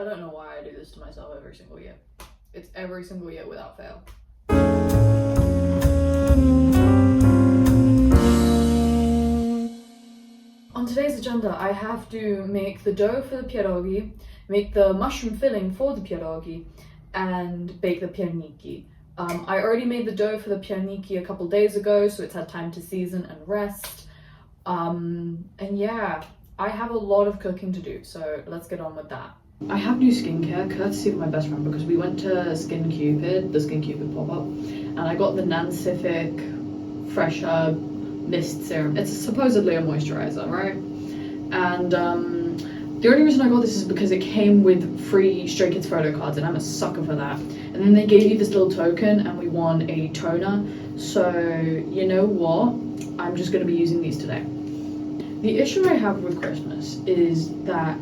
don't know why I do this to myself every single year. It's every single year without fail. On today's agenda, I have to make the dough for the pierogi, make the mushroom filling for the pierogi, and bake the pierniki. I already made the dough for the pierniki a couple days ago, so it's had time to season and rest. And yeah, I have a lot of cooking to do, so let's get on with that. I have new skincare, courtesy of my best friend, because we went to Skin Cupid, the Skin Cupid pop-up, and I got the Nancific Fresh Herb Mist Serum. It's supposedly a moisturizer, right? And the only reason I got this is because it came with free Stray Kids photo cards, and I'm a sucker for that. And then they gave you this little token, and we won a toner. So, you know what? I'm just going to be using these today. The issue I have with Christmas is that,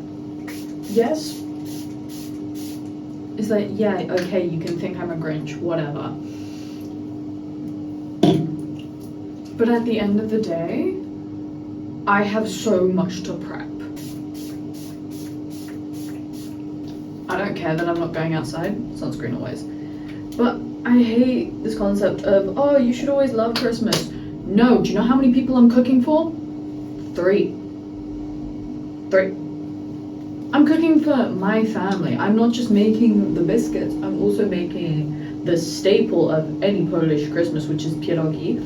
yeah, okay, you can think I'm a Grinch, whatever. But at the end of the day, I have so much to prep. I don't care that I'm not going outside, sunscreen always. But I hate this concept of, oh, you should always love Christmas. No, do you know how many people I'm cooking for? Three. I'm cooking for my family. I'm not just making the biscuits, I'm also making the staple of any Polish Christmas, which is pierogi.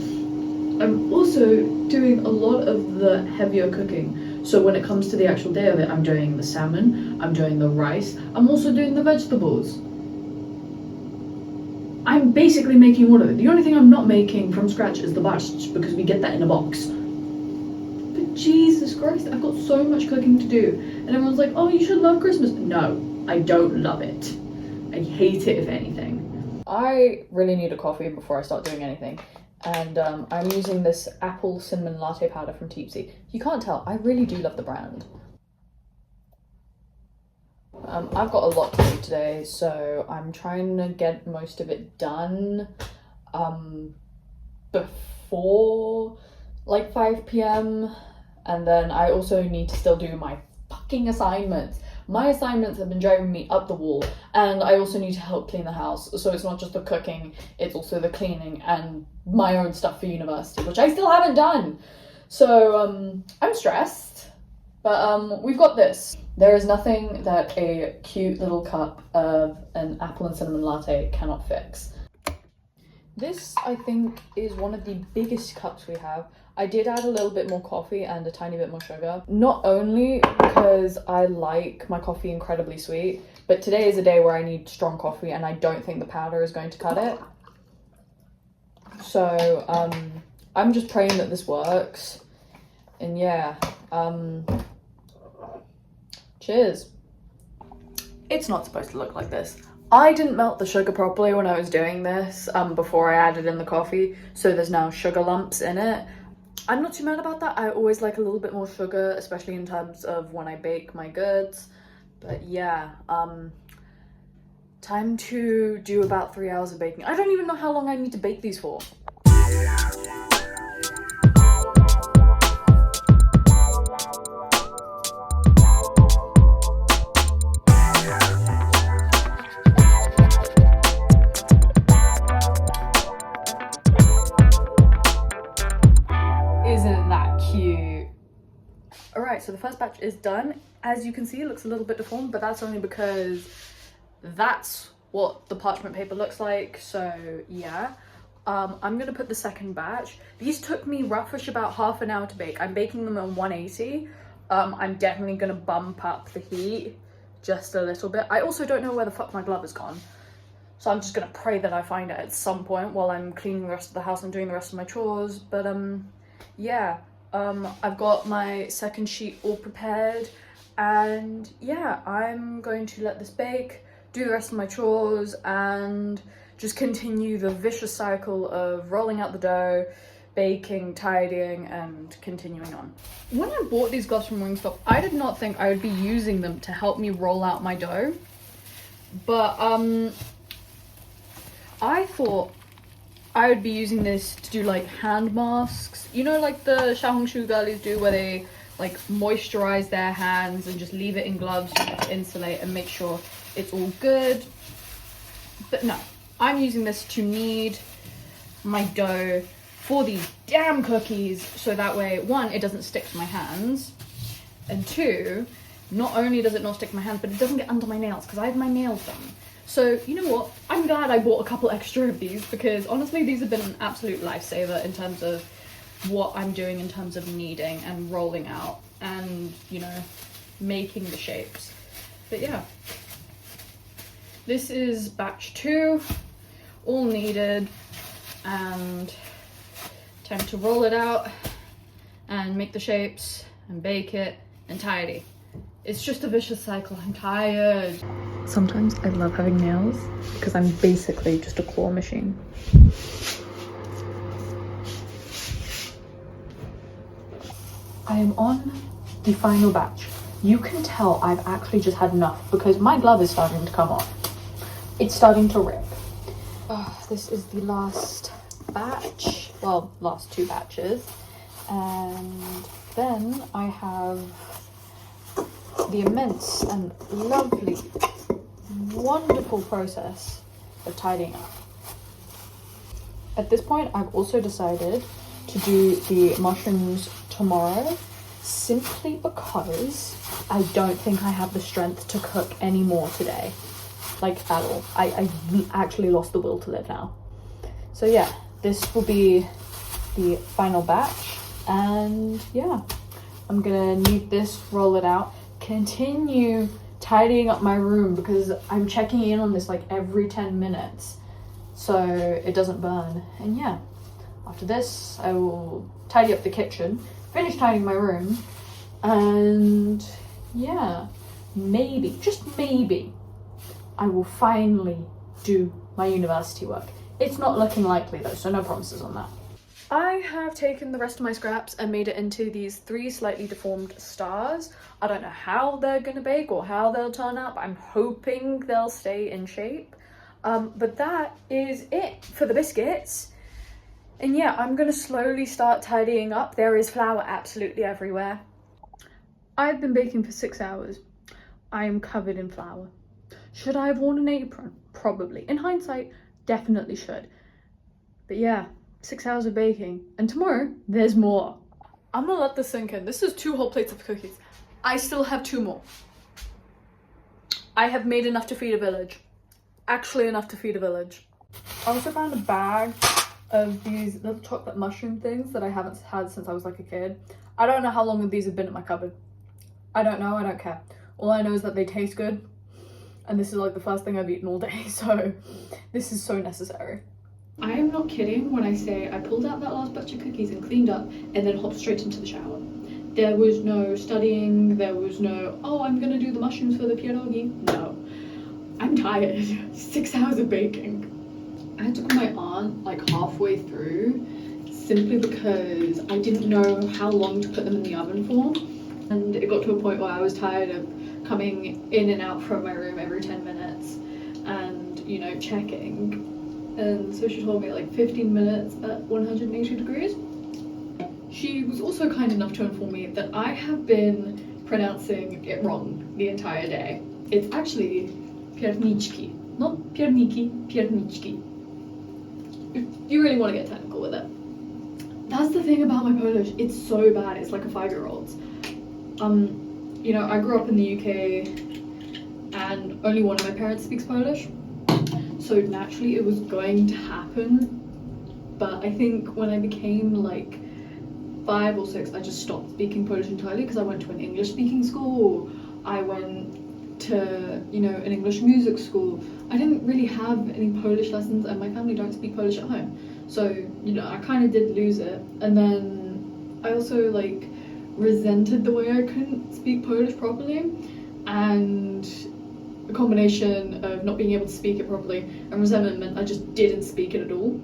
I'm also doing a lot of the heavier cooking. So when it comes to the actual day of it, I'm doing the salmon, I'm doing the rice, I'm also doing the vegetables. I'm basically making all of it. The only thing I'm not making from scratch is the barszcz, because we get that in a box. But Jesus Christ, I've got so much cooking to do. And everyone's like, oh, you should love Christmas. No, I don't love it. I hate it, if anything. I really need a coffee before I start doing anything. And I'm using this apple cinnamon latte powder from Teepsy. You can't tell, I really do love the brand. I've got a lot to do today, so I'm trying to get most of it done before like 5 p.m. And then I also need to still do my fucking assignments. My assignments have been driving me up the wall, and I also need to help clean the house. So it's not just the cooking, it's also the cleaning and my own stuff for university, which I still haven't done. So I'm stressed, but we've got this. There is nothing that a cute little cup of an apple and cinnamon latte cannot fix. This, I think, is one of the biggest cups we have. I did add a little bit more coffee and a tiny bit more sugar. Not only because I like my coffee incredibly sweet, but today is a day where I need strong coffee and I don't think the powder is going to cut it. So, I'm just praying that this works. And yeah, cheers. It's not supposed to look like this. I didn't melt the sugar properly when I was doing this before I added in the coffee, so there's now sugar lumps in it. I'm not too mad about that. I always like a little bit more sugar, especially in terms of when I bake my goods. But yeah, time to do about 3 hours of baking. I don't even know how long I need to bake these for. Isn't that cute? Alright, so the first batch is done. As you can see, it looks a little bit deformed, but that's only because that's what the parchment paper looks like. So yeah, I'm gonna put the second batch. These took me roughish about half an hour to bake. I'm baking them on 180. I'm definitely gonna bump up the heat just a little bit. I also don't know where the fuck my glove has gone, so I'm just gonna pray that I find it at some point while I'm cleaning the rest of the house and doing the rest of my chores. But yeah, I've got my second sheet all prepared, and yeah, I'm going to let this bake, do the rest of my chores, and just continue the vicious cycle of rolling out the dough, baking, tidying, and continuing on. When I bought these gloves from Wingstop, I did not think I would be using them to help me roll out my dough, but I thought I would be using this to do like hand masks, you know, like the Xiaohongshu girlies do, where they like moisturize their hands and just leave it in gloves to insulate and make sure it's all good. But no, I'm using this to knead my dough for these damn cookies, so that way, one, it doesn't stick to my hands, and two, not only does it not stick to my hands, but it doesn't get under my nails because I have my nails done. So you know what, I'm glad I bought a couple extra of these, because honestly these have been an absolute lifesaver in terms of what I'm doing in terms of kneading and rolling out and, you know, making the shapes. But yeah, this is batch 2, all kneaded, and time to roll it out and make the shapes and bake it and tidy. It's just a vicious cycle. I'm tired. Sometimes I love having nails because I'm basically just a claw machine. I am on the final batch. You can tell I've actually just had enough because my glove is starting to come off. It's starting to rip. Oh, this is the last batch. Well, last 2 batches. And then I have the immense and lovely, wonderful process of tidying up. At this point, I've also decided to do the mushrooms tomorrow, simply because I don't think I have the strength to cook any more today, like at all. I actually lost the will to live now. So yeah, this will be the final batch, and yeah, I'm gonna knead this, roll it out, continue tidying up my room because I'm checking in on this like every 10 minutes so it doesn't burn. And yeah, after this I will tidy up the kitchen, finish tidying my room, and yeah, maybe, just maybe, I will finally do my university work. It's not looking likely though, so no promises on that. I have taken the rest of my scraps and made it into these 3 slightly deformed stars. I don't know how they're gonna bake or how they'll turn out, but I'm hoping they'll stay in shape. But that is it for the biscuits. And yeah, I'm gonna slowly start tidying up. There is flour absolutely everywhere. I've been baking for 6 hours. I am covered in flour. Should I have worn an apron? Probably. In hindsight, definitely should. But yeah, 6 hours of baking, and tomorrow there's more. I'm gonna let this sink in. This is 2 whole plates of cookies. I still have 2 more. I have made enough to feed a village. Actually enough to feed a village. I also found a bag of these little chocolate mushroom things that I haven't had since I was like a kid. I don't know how long these have been in my cupboard. I don't know, I don't care. All I know is that they taste good, and this is like the first thing I've eaten all day, so this is so necessary. I am not kidding when I say I pulled out that last batch of cookies and cleaned up and then hopped straight into the shower. There was no studying, there was no, oh, I'm gonna do the mushrooms for the pierogi. No, I'm tired. 6 hours of baking. I had to call my aunt like halfway through simply because I didn't know how long to put them in the oven for. And it got to a point where I was tired of coming in and out from my room every 10 minutes and, you know, checking. And so she told me like 15 minutes at 180 degrees. She was also kind enough to inform me that I have been pronouncing it wrong the entire day. It's actually pierniczki, not pierniki, pierniczki. If you really want to get technical with it. That's the thing about my Polish, it's so bad, it's like a 5-year-old's. You know, I grew up in the UK and only one of my parents speaks Polish. So naturally it was going to happen, but I think when I became like 5 or 6, I just stopped speaking Polish entirely because I went to an English speaking school, I went to, you know, an English music school. I didn't really have any Polish lessons and my family don't speak Polish at home. So, you know, I kind of did lose it. And then I also like resented the way I couldn't speak Polish properly, and a combination of not being able to speak it properly and resentment meant I just didn't speak it at all.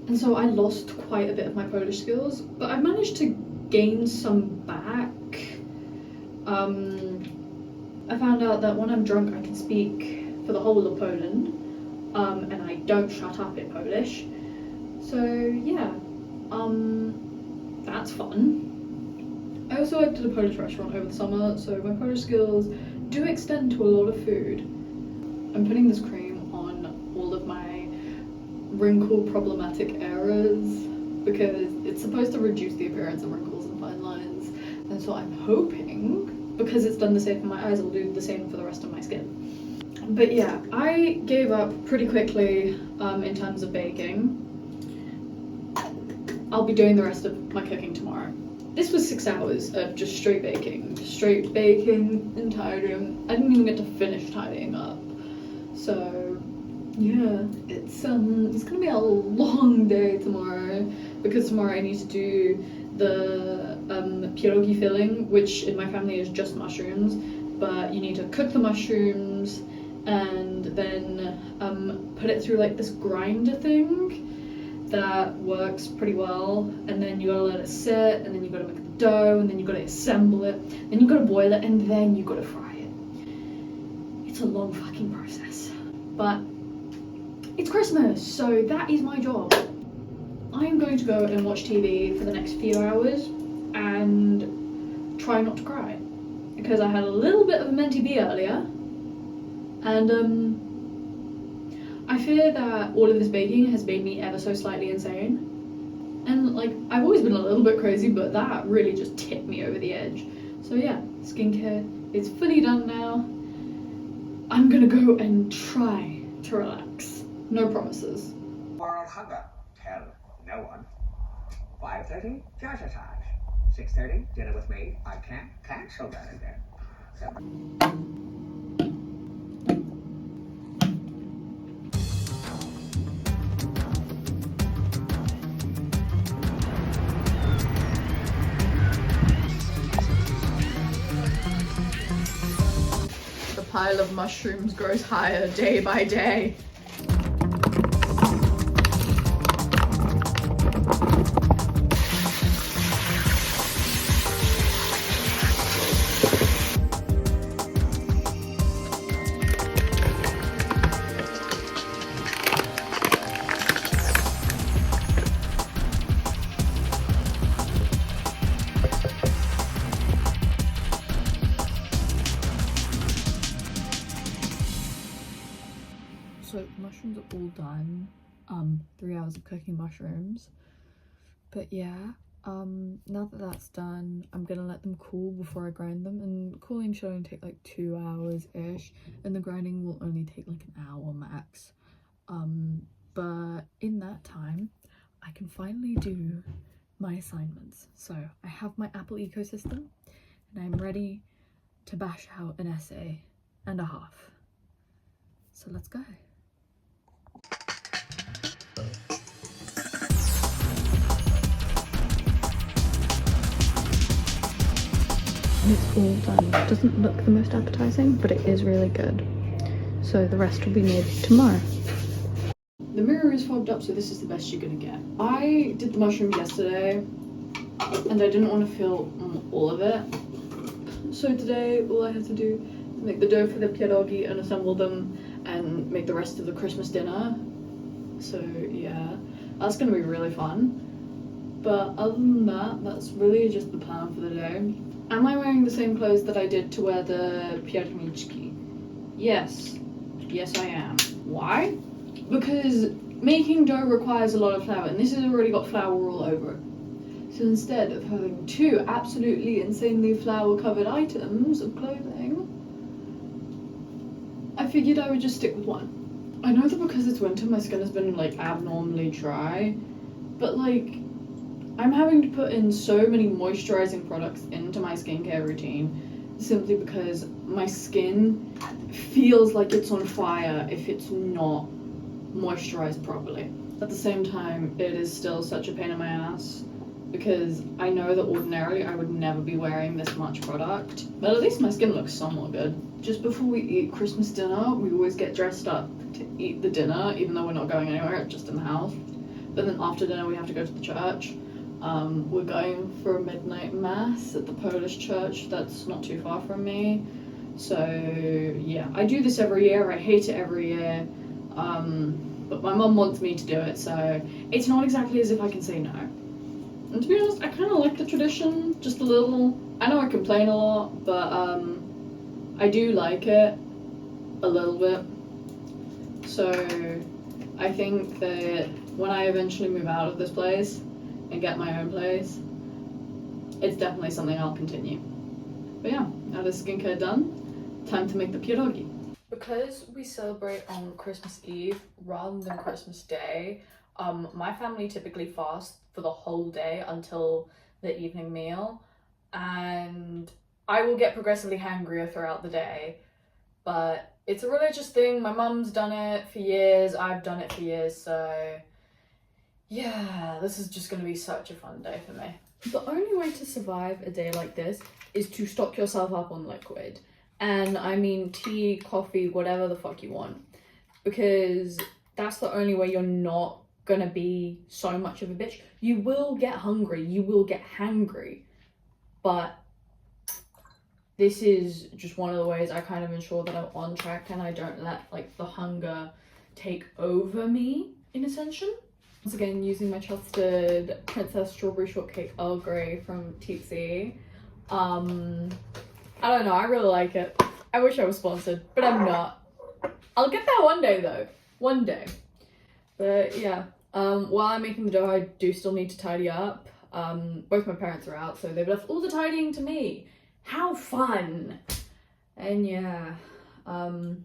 And so I lost quite a bit of my Polish skills, but I managed to gain some back. I found out that when I'm drunk I can speak for the whole of Poland, and I don't shut up in Polish. So yeah, that's fun. I also worked at a Polish restaurant over the summer, so my Polish skills do extend to a lot of food. I'm putting this cream on all of my wrinkle problematic areas because it's supposed to reduce the appearance of wrinkles and fine lines, and so I'm hoping, because it's done the same for my eyes, it'll do the same for the rest of my skin. But yeah, I gave up pretty quickly in terms of baking. I'll be doing the rest of my cooking tomorrow. This was 6 hours of just straight baking and tidying. I didn't even get to finish tidying up. So yeah, it's gonna be a long day tomorrow because tomorrow I need to do the pierogi filling, which in my family is just mushrooms, but you need to cook the mushrooms and then put it through like this grinder thing that works pretty well, and then you gotta let it sit, and then you gotta make the dough, and then you gotta assemble it, then you gotta boil it, and then you gotta fry it. It's a long fucking process, but it's Christmas, so that is my job. I am going to go and watch TV for the next few hours and try not to cry, because I had a little bit of a mentee bee earlier, and I fear that all of this baking has made me ever so slightly insane. And like, I've always been a little bit crazy, but that really just tipped me over the edge. So yeah, skincare is fully done now. I'm gonna go and try to relax. No promises. World hunger. Tell no one. 5:30, jazzercise. 6:30, dinner with me. I can't cancel that again. 7. The pile of mushrooms grows higher day by day. So mushrooms are all done. 3 hours of cooking mushrooms. But yeah, now that that's done, I'm gonna let them cool before I grind them, and cooling should only take like 2 hours ish, and the grinding will only take like an hour max. But in that time I can finally do my assignments. So I have my Apple ecosystem and I'm ready to bash out an essay and a half. So let's go. And it's all done. It doesn't look the most appetizing, but it is really good. So the rest will be made tomorrow. The mirror is fogged up, so this is the best you're gonna get. I did the mushrooms yesterday, and I didn't want to film all of it. So today, all I had to do is make the dough for the pierogi and assemble them, and make the rest of the Christmas dinner. So yeah, that's gonna be really fun. But other than that, that's really just the plan for the day. Am I wearing the same clothes that I did to wear the pierniczki? Yes. Yes, I am. Why? Because making dough requires a lot of flour, and this has already got flour all over it. So instead of having two absolutely insanely flour-covered items of clothing, I figured I would just stick with one. I know that because it's winter, my skin has been like abnormally dry, but like, I'm having to put in so many moisturizing products into my skincare routine simply because my skin feels like it's on fire if it's not moisturized properly. At the same time, it is still such a pain in my ass because I know that ordinarily I would never be wearing this much product, but at least my skin looks somewhat good. Just before we eat Christmas dinner, we always get dressed up to eat the dinner, even though we're not going anywhere, it's just in the house. But then after dinner we have to go to the church. We're going for a midnight mass at the Polish church that's not too far from me. So yeah, I do this every year. I hate it every year, but my mum wants me to do it, so it's not exactly as if I can say no. And to be honest, I kind of like the tradition, just a little. I know I complain a lot, but I do like it a little bit. So I think that when I eventually move out of this place and get my own place, it's definitely something I'll continue. But yeah, now this skincare done, time to make the pierogi. Because we celebrate on Christmas Eve rather than Christmas Day, my family typically fasts for the whole day until the evening meal, and I will get progressively hangrier throughout the day, but it's a religious thing. My mum's done it for years, I've done it for years, so yeah, this is just gonna be such a fun day for me. The only way to survive a day like this is to stock yourself up on liquid. And I mean tea, coffee, whatever the fuck you want. Because that's the only way you're not gonna be so much of a bitch. You will get hungry, you will get hangry. But this is just one of the ways I kind of ensure that I'm on track and I don't let like the hunger take over me in ascension. Once again, using my trusted Princess Strawberry Shortcake Earl Grey from Teetsy. I don't know, I really like it. I wish I was sponsored, but I'm not. I'll get there one day though, one day. But yeah, while I'm making the dough, I do still need to tidy up. Both my parents are out, so they've left all the tidying to me. How fun! And yeah, time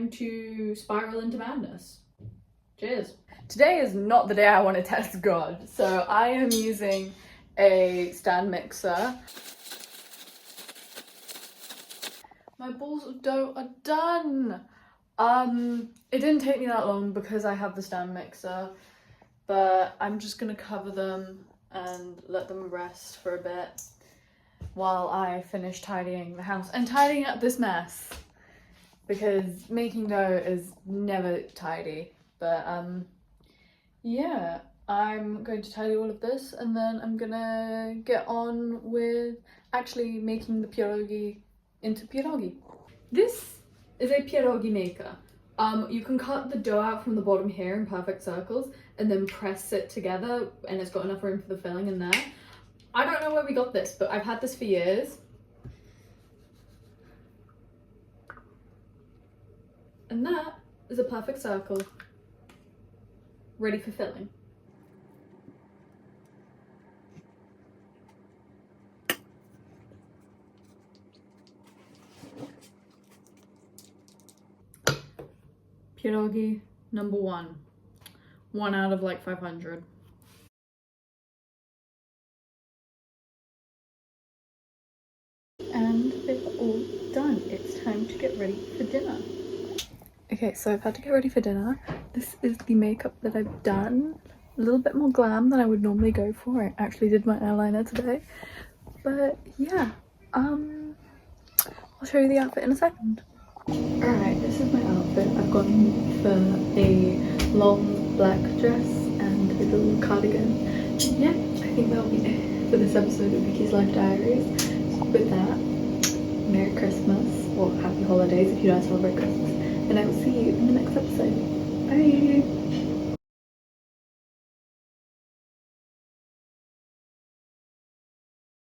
to spiral into madness. Cheers. Today is not the day I want to test God, so I am using a stand mixer. My balls of dough are done. It didn't take me that long because I have the stand mixer, but I'm just gonna cover them and let them rest for a bit while I finish tidying the house and tidying up this mess, because making dough is never tidy. But yeah, I'm going to tidy all of this and then I'm gonna get on with actually making the pierogi into pierogi. This is a pierogi maker. You can cut the dough out from the bottom here in perfect circles and then press it together, and it's got enough room for the filling in there. I don't know where we got this, but I've had this for years. And that is a perfect circle, ready for filling. Pierogi number 1. 1 out of like 500. And they're all done. It's time to get ready for dinner. Okay, so I've had to get ready for dinner. This is the makeup that I've done. A little bit more glam than I would normally go for. I actually did my eyeliner today. But yeah, I'll show you the outfit in a second. Alright, this is my outfit. I've gone for a long black dress and a little cardigan. Yeah, I think that'll be it for this episode of Vicky's Life Diaries. So with that, Merry Christmas, or Happy Holidays if you don't celebrate Christmas, and I will see you in the next episode. Bye!